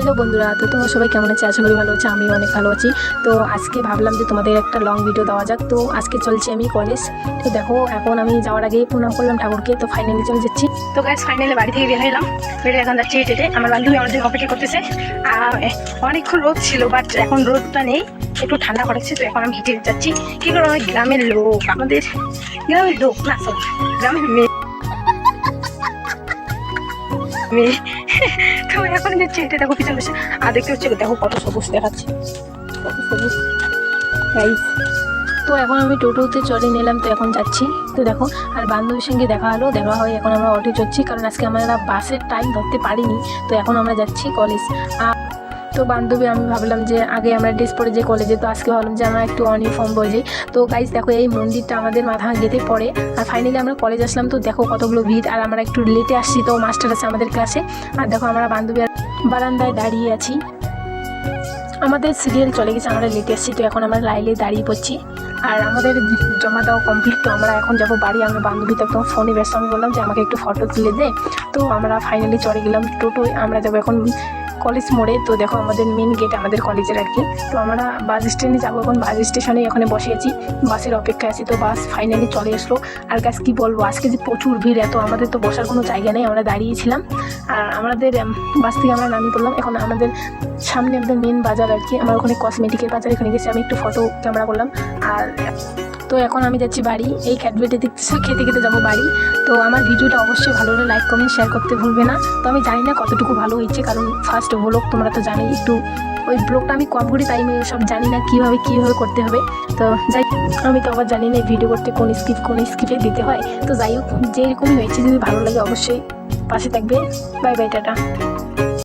Hello বন্ধুরা, তো তোমরা সবাই কেমন আছে? আশা করি ভালো আছে, আমিও অনেক ভালো আছি। তো আজকে ভাবলাম যে তোমাদের একটা লং ভিডিও দেওয়া যাক। তো আজকে চলছি আমি কলেজ। তো দেখো, এখন আমি যাওয়ার আগে প্রণাম করলাম ঠাকুরকে। তো ফাইনালি চলে যাচ্ছি। তো গাইস, ফাইনালি বাড়ি থেকে বের হলাম। বেরিয়ে এখন যাচ্ছি হেঁটে। আমার বান্ধবী আমার জন্য অপেক্ষা করতেছে। আর অনেকক্ষণ রোদ ছিল, বাট এখন রোদটা নেই, একটু ঠান্ডা পড়েছে। তো এখন আমি হেঁটে যাচ্ছি। কি করে আমার গ্রামের লোক, আমাদের গ্রামের লোক না, সব গ্রামের মেয়ে। তো এখন যাচ্ছি হেঁটে। দেখো পিছনে বসে আর দেখতে হচ্ছে, দেখো কত সবুজ দেখাচ্ছে, কত সবুজ গাইস। তো এখন আমি টোটোতে চড়ে নিলাম, তো এখন যাচ্ছি। তো দেখো, আর বান্ধবীর সঙ্গে দেখা হয়। এখন আমরা অটো চড়ছি, কারণ আজকে আমরা বাসের টাইম ধরতে পারিনি। তো এখন আমরা যাচ্ছি কলেজ। তো বান্ধবী আমি ভাবলাম যে আগে আমরা ড্রেস পরে যে কলেজে, তো আজকে ভাবলাম যে আমরা একটু ইউনিফর্ম পরে যাই। তো গাইস দেখো, এই মন্দিরটা আমাদের মাথা গেতে পড়ে। আর ফাইনালি আমরা কলেজ আসলাম। তো দেখো কতগুলো ভিড়, আর আমরা একটু লেটে আসছি। তো মাস্টার আছে আমাদের ক্লাসে। আর দেখো, আমরা বান্ধবী আর বারান্দায় দাঁড়িয়ে আছি। আমাদের সিরিয়াল চলে গেছে, আমরা লেটে আসছি। তো এখন আমরা লাইনে দাঁড়িয়ে পড়ছি। আর আমাদের জমা দেওয়া কমপ্লিট। তো আমরা এখন যাবো বাড়ি। আমরা বান্ধবী তো একদম ফোনে ব্যস্ত। আমি বললাম যে আমাকে একটু ফটো তুলে দে। তো আমরা ফাইনালি চলে গেলাম টোটোয়। আমরা যাবো এখন কলেজ মোড়ে। তো দেখো, আমাদের মেন গেট আমাদের কলেজের আর কি। তো আমরা বাস স্ট্যান্ডে যাবো এখন। বাস স্টেশনে ওখানে বসে আছি, বাসের অপেক্ষায় আছি। তো বাস ফাইনালি চলে আসলো। আর গাছ কি বলবো, আজকে যে প্রচুর ভিড়, এত আমাদের তো বসার কোনো জায়গা নেই। আমরা দাঁড়িয়েছিলাম। আর আমাদের বাস থেকে আমরা নামিয়ে পড়লাম। এখন আমাদের সামনে একদম মেন বাজার আর কি। আমার ওখানে কসমেটিকের বাজার, এখানে গেছি আমি একটু ফটো ক্যামেরা করলাম। আর তো এখন আমি যাচ্ছি বাড়ি। এই ক্যাডবেটে দেখতেছি, খেতে খেতে যাবো বাড়ি। তো আমার ভিডিওটা অবশ্যই ভালো হলে লাইক কমেন্ট শেয়ার করতে ভুলবে না। তো আমি জানি না কতটুকু ভালো হয়েছে, কারণ ফার্স্ট ব্লগ, তোমরা তো জানোই একটু ওই ব্লগটা আমি কম করি, তাই আমি সব জানি না কীভাবে করতে হবে। তো যাই, আমি তো আবার জানি না ভিডিও করতে কোন স্কিপে দিতে হয়। তো যাই হোক, যেরকমই হয়েছে, যদি ভালো লাগে অবশ্যই পাশে থাকবে। Bye bye, tata.